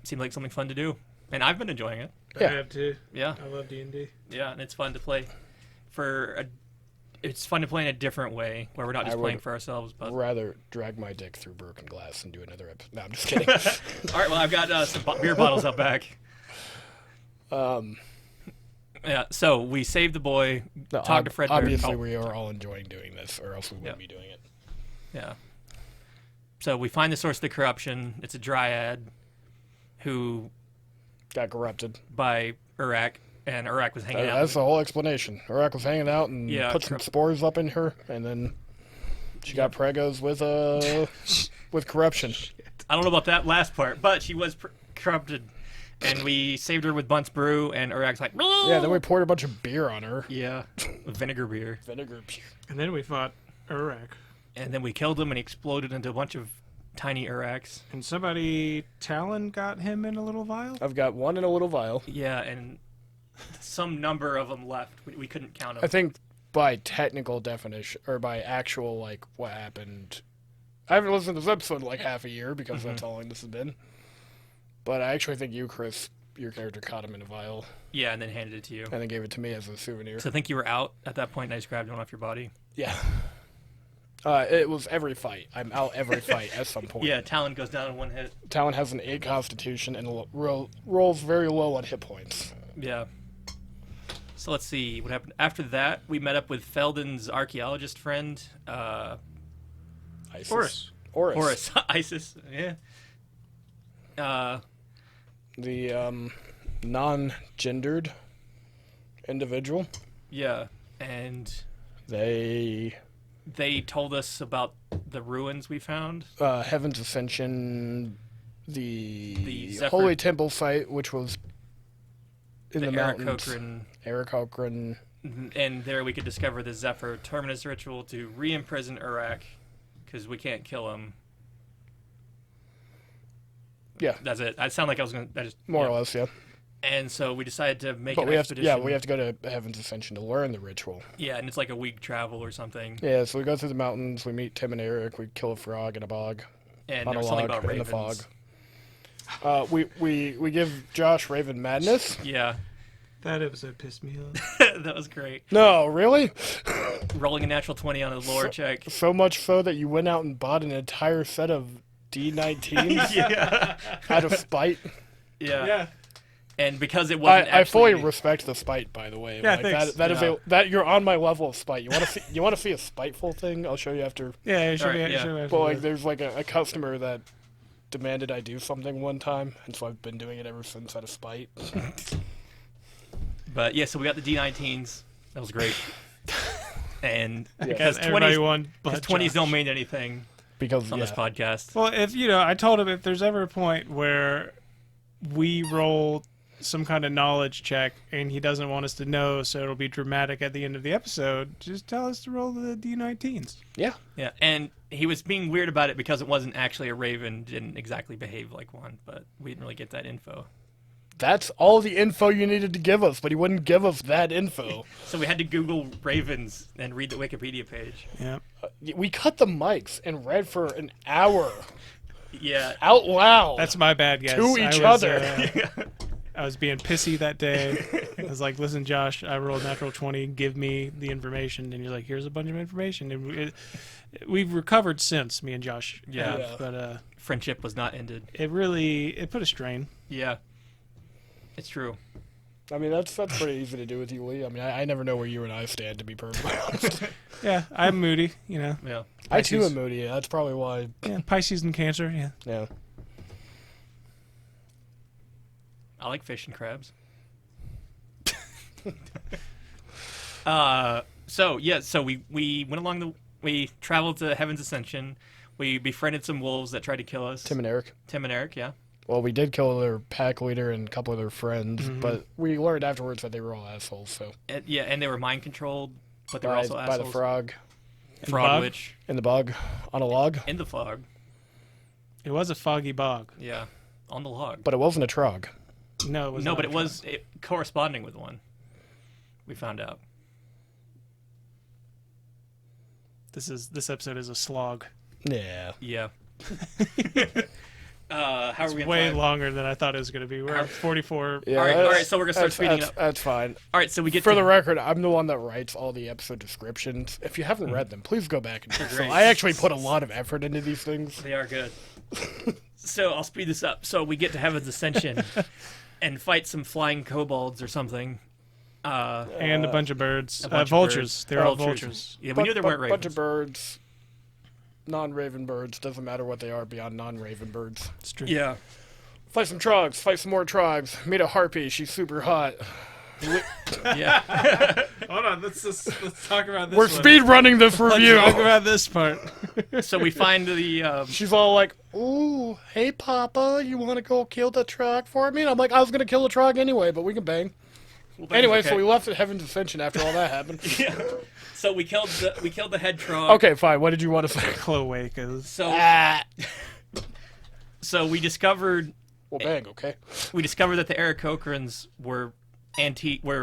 seemed like something fun to do, and I've been enjoying it. Yeah. I have to. Yeah. I love D&D. Yeah, and it's fun to play. It's fun to play in a different way, where we're not just I playing would for ourselves. But all Rather drag my dick through broken glass and do another episode. No, I'm just kidding. right, well, I've got some beer bottles out back. Yeah, so we saved the boy, No, talked to Fred. obviously, Oh, we are all enjoying doing this, or else we wouldn't be doing it. Yeah. So we find the source of the corruption. It's a dryad who Got corrupted. by Urak, and Urak was hanging out. That's the whole explanation. Urak was hanging out and put some spores up in her, and then she got pregos with corruption. I don't know about that last part, but she was corrupted, and we saved her with Bunt's brew, and Urak's like, Yeah, then we poured a bunch of beer on her. yeah, vinegar beer, Vinegar beer. And then we fought Urak. and then we killed him, and he exploded into a bunch of tiny Uraks. And Talon got him in a little vial? I've got one in a little vial. Yeah, and some number of them left. We couldn't count them. I think by technical definition, or by actual, like, what happened. I haven't listened to this episode in like half a year because that's how long this has been. But I actually think you, Chris, your character caught him in a vial Yeah, and then handed it to you. and then gave it to me as a souvenir. So I think you were out at that point, and I just grabbed one off your body. Yeah. It was every fight. I'm out every fight at some point. Yeah, Talon goes down in one hit. Talon has an 8 constitution and rolls very low on hit points. Yeah. So let's see what happened. After that, we met up with Felden's archaeologist friend, Isis. Horus. Isis. Yeah. The non-gendered individual. Yeah, and They told us about the ruins we found. Heaven's Ascension, the Zephyr- Holy Temple site, which was in the Eric mountains. Cochran. Eric Cochran. And there we could discover the Zephyr Terminus ritual to re-imprison Urak, because we can't kill him. Yeah, That's it. I sound like I was going to... more or less, yeah. And so we decided to make But an we have to, expedition. we have to go to Heaven's Ascension to learn the ritual. Yeah, and it's like a week travel or something. Yeah, so we go through the mountains, we meet Tim and Eric, we kill a frog in a bog. And On there a was something log about in the ravens. fog. We give Josh Raven Madness. Yeah, That episode pissed me off. that was great. No, really? Rolling a natural 20 on a lore check. So much so that you went out and bought an entire set of D19s Yeah. out of spite. Yeah. And because it wasn't I fully actually... respect the spite, by the way. Yeah, like, thanks. that is Yeah. that you're on my level of spite. You want to see a spiteful thing? I'll show you after. Yeah, it should Alright, be. yeah. Should be But like, there's like a customer that demanded I do something one time, and so I've been doing it ever since out of spite. But yeah, so we got the D19s. That was great. And Yeah. because everybody 20s, won, but 20s Josh. don't mean anything Because on this podcast. Well, I told him if there's ever a point where we roll some kind of knowledge check and he doesn't want us to know, so it'll be dramatic at the end of the episode, just tell us to roll the D19s. yeah. Yeah, and he was being weird about it because it wasn't actually a raven, didn't exactly behave like one, but we didn't really get that info. That's all the info you needed to give us, but he wouldn't give us that info. So we had to Google ravens and read the Wikipedia page. Yeah. We cut the mics and read for an hour Yeah. out loud. That's my bad, guys. To each I was, other. I was being pissy that day. I was like, listen, Josh, I rolled natural 20. Give me the information. And you're like, here's a bunch of information. And we've recovered since, me and Josh. Yeah. have, but Friendship was not ended. it put a strain. Yeah. It's true. I mean, that's pretty easy to do with you, Lee. I mean, I never know where you and I stand, to be perfectly honest. Yeah, I'm moody, you know. Yeah. I too Pisces. am moody. That's probably why. Yeah, Pisces and Cancer, yeah. Yeah. I like fish and crabs. So we went along we traveled to Heaven's Ascension. We befriended some wolves that tried to kill us. Tim and Eric. Tim and Eric, yeah. Well, we did kill their pack leader and a couple of their friends, Mm-hmm. but we learned afterwards that they were all assholes. So And they were mind controlled, but they were also by the assholes. frog Frog bog? witch in the bog on a log, in the fog. It was a foggy bog. Yeah, on the log. but it wasn't a trog. No, it was No, not but a it was corresponding with one. We found out. This episode is a slog. Yeah. Yeah. How are we gonna Way time? longer than I thought it was going to be. We're at 44. Yeah, All right, that's- so we're gonna start speeding that's, up. That's fine. All right, so we get For to the record, I'm the one that writes all the episode descriptions. If you haven't read them, please go back and do so. great. I actually put a lot of effort into these things. They are good. So I'll speed this up. So we get to Heaven's Ascension and fight some flying kobolds or something. And a bunch of birds. A bunch of Vultures. birds. They're all vultures. Yeah, we knew there weren't ravens. Bunch of birds. Non-raven birds. Doesn't matter what they are beyond non-raven birds. It's true. Yeah. Fight some trogs. Fight some more trogs. Meet a harpy. She's super hot. Yeah. Hold on. Let's talk about this We're one. speed running this review. Let's talk about this part. So we find the. She's all like, "Ooh, hey Papa, you want to go kill the trog for me?" And I'm like, "I was gonna kill the trog anyway, but we can bang." Anyway, so we left at Heaven's Ascension after all that happened. Yeah. So we killed the head trog. Okay, fine. What did you want to say? Cloacas. So so we discovered Well, bang. Okay. that the Aarakocrans were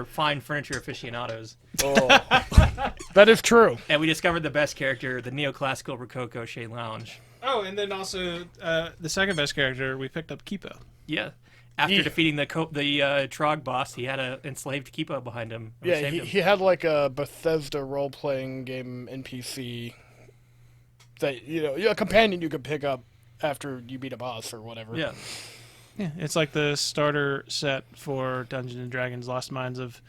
fine furniture aficionados, Oh, that is true. and we discovered the best character, the neoclassical Rococo Shea Lounge. Oh, and then also the second best character, we picked up Kipo. Yeah. After Yeah. defeating the Trog boss, he had an enslaved Kipo behind him. and Yeah, saved he, him. he had like a Bethesda role-playing game NPC that a companion you could pick up after you beat a boss or whatever. Yeah. Yeah, it's like the starter set for Dungeons and Dragons: Lost Mines of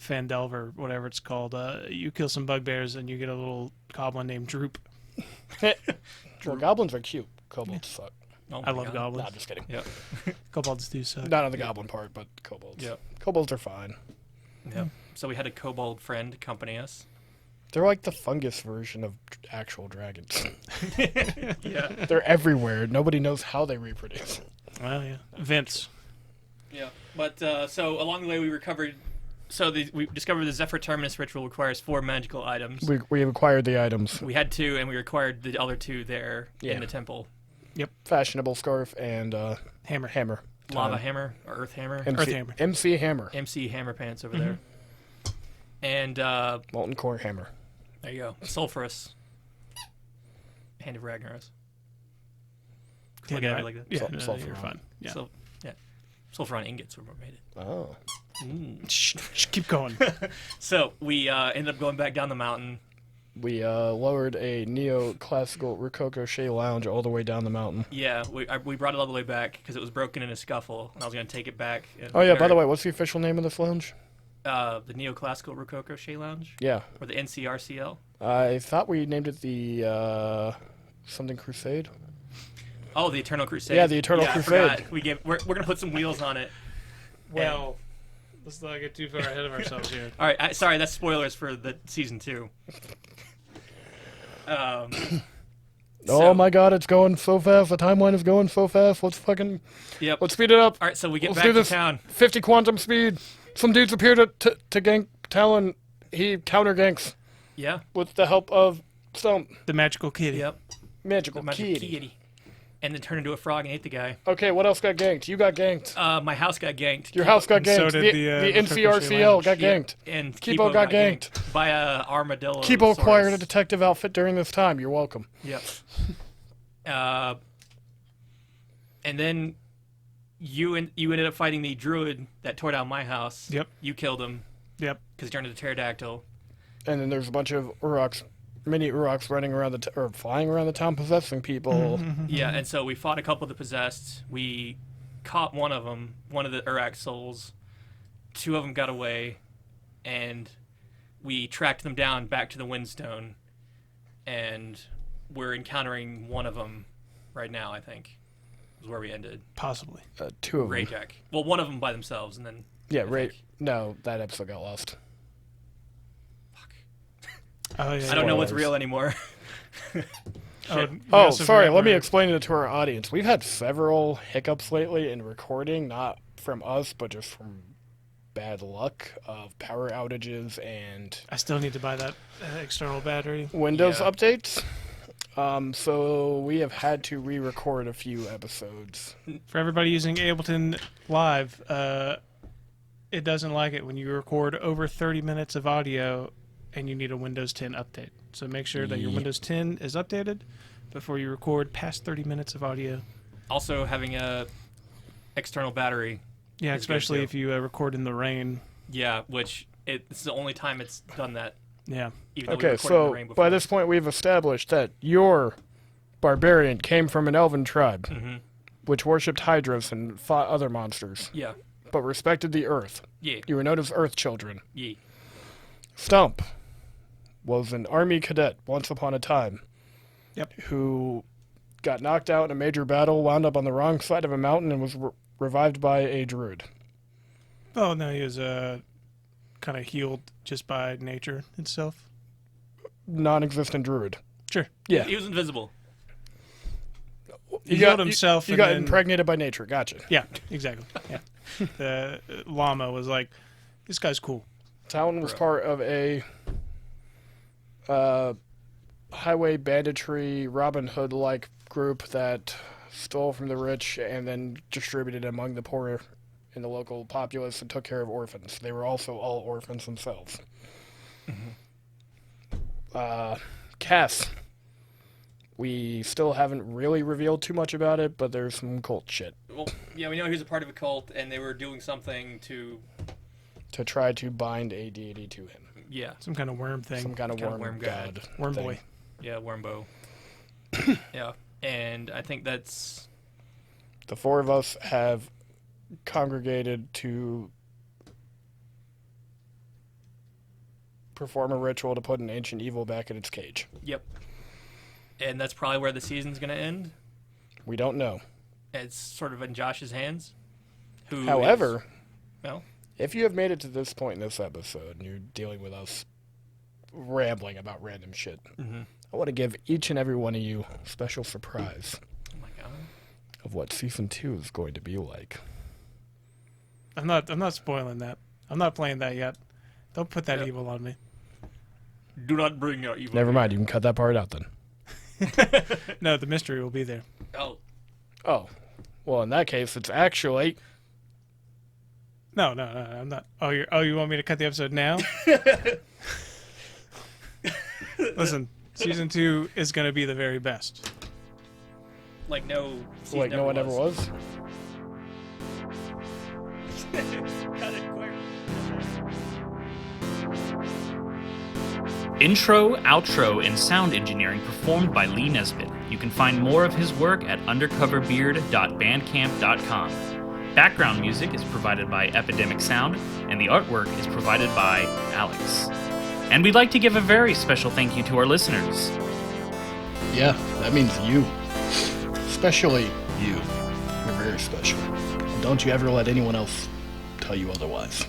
Phandelver, whatever it's called. You kill some bugbears and you get a little goblin named Droop. Well, goblins are cute. Kobolds suck. Oh I my love God. goblins. Nah, I'm just kidding. Yep. Kobolds do suck. Not on the goblin part, but kobolds. Yep. Kobolds are fine. Yep. So we had a kobold friend accompany us. They're like the fungus version of actual dragons. Yeah. They're everywhere. Nobody knows how they reproduce. Well, yeah. Vince. Yeah. But so along the way we recovered. So we discovered the Zephyr Terminus ritual requires 4 magical items. We have acquired the items. We had 2, and we required the other 2 there Yeah. in the temple. Fashionable scarf and Hammer. hammer. Lava hammer or earth hammer. MC, Earth hammer. MC hammer. MC hammer pants over there. And Molten core hammer. there you go. Sulfurous. Hand of Ragnaros. Yeah, Look at no, it like that. Yeah, Sul- no, sulfur you're on. fine. Yeah. So, yeah. Sulfuron ingots were what made it. Oh. Shh, keep going. So we ended up going back down the mountain. We lowered a neoclassical Rococo Shea lounge all the way down the mountain. Yeah, we brought it all the way back because it was broken in a scuffle, and I was going to take it back. And Oh, yeah, by repair the it. way, what's the official name of this lounge? The Neoclassical Rococo Shea Lounge, Yeah. or the NCRCL. I thought we named it the something Crusade. Oh, the Eternal Crusade. Yeah, the Eternal I Crusade. forgot. We're going to put some wheels on it. Well, let's not get too far ahead of ourselves here. All right, sorry, that's spoilers for the season 2. Oh So- my god, it's going so fast. The timeline is going so fast. Let's Yep. speed it up. All right, so we get Let's back do to this. town. 50 quantum speed. Some dudes appear to gank Talon. He counter ganks Yeah. with the help of some The magical kitty. Yep. magical The magic kitty. kitty. And then turned into a frog and ate the guy. Okay, what else got ganked? You got ganked. My house got ganked. Your house got And so ganked. did the the NCRCL got Yeah, ganked. and Kipo got ganked. by a armadillo. Kipo acquired a detective outfit during this time. You're welcome. Yep. And then you ended up fighting the druid that tore down my house. Yep. You killed him Yep. because he turned into a pterodactyl. And then there's a bunch of Uroks, mini Uroks running around or flying around the town possessing people. Yeah, and so we fought a couple of the possessed. We caught one of them, one of the Urak souls. 2 of them got away, and we tracked them down back to the Windstone, and we're encountering one of them right now, I think, is where we ended. Possibly. 2 of them. Rayjack. Well, one of them by themselves, and then... Yeah, I Ray. think. No, that episode got lost. Fuck. Oh, yeah. I don't know what's Spoilers. real anymore. Oh, Oh, sorry. Let me explain it to our audience. We've had several hiccups lately in recording, not from us, but just from bad luck of power outages and I still need to buy that external battery. Windows Yeah. updates. So we have had to re-record a few episodes. For everybody using Ableton Live, it doesn't like it when you record over 30 minutes of audio and you need a Windows 10 update. So make sure that your Yeah. Windows 10 is updated before you record past 30 minutes of audio. Also, having a external battery. Yeah, It's good especially too. if you record in the rain. Yeah, which this is the only time it's done that. Yeah. Even though we Okay, recorded in the so rain before. by this point we've established that your barbarian came from an elven tribe. Mhm. which worshipped hydras and fought other monsters, Yeah. but respected the earth. Yeah. You were known as Earth Children. Yeah. Stump was an army cadet once upon a time. Yep. Who got knocked out in a major battle, wound up on the wrong side of a mountain, and was revived by a druid. Oh, no, he was kind of healed just by nature itself. Non-existent druid. Sure. Yeah. He was invisible. He healed himself. You and got then- impregnated by nature. Gotcha. Yeah, exactly. Yeah. The llama was like, this guy's cool. Town was part of a highway banditry, Robin Hood-like group that stole from the rich and then distributed among the poor in the local populace and took care of orphans. They were also all orphans themselves. Cass. We still haven't really revealed too much about it, but there's some cult shit Well, yeah, we know he was a part of a cult, and they were doing something to. to try to bind a deity to him. Yeah. Some kind of worm thing. Some kind of worm, worm god. Worm thing. boy. Yeah, Wormbo. Yeah. And I think that's. The four of us have congregated to perform a ritual to put an ancient evil back in its cage. Yep. And that's probably where the season's going to end. We don't know. It's sort of in Josh's hands. Who However, well, if you have made it to this point in this episode and you're dealing with us rambling about random shit, I want to give each and every one of you a special surprise oh my god. of what season 2 is going to be like. I'm not spoiling that. I'm not playing that yet. Don't put that Yep. evil on me. Do not bring out evil. Never mind, you can cut that part out then. No, the mystery will be there. Oh. Oh, well, in that case, it's actually... No, I'm not. Oh, you want me to cut the episode now? Listen, season 2 is going to be the very best. Like no. season Like no one ever was? Cut it quick. Intro, outro, and sound engineering performed by Lee Nesbitt. You can find more of his work at undercoverbeard.bandcamp.com. Background music is provided by Epidemic Sound, and the artwork is provided by Alex. And we'd like to give a very special thank you to our listeners. Yeah, that means you. Especially you. You're very special. And don't you ever let anyone else tell you otherwise.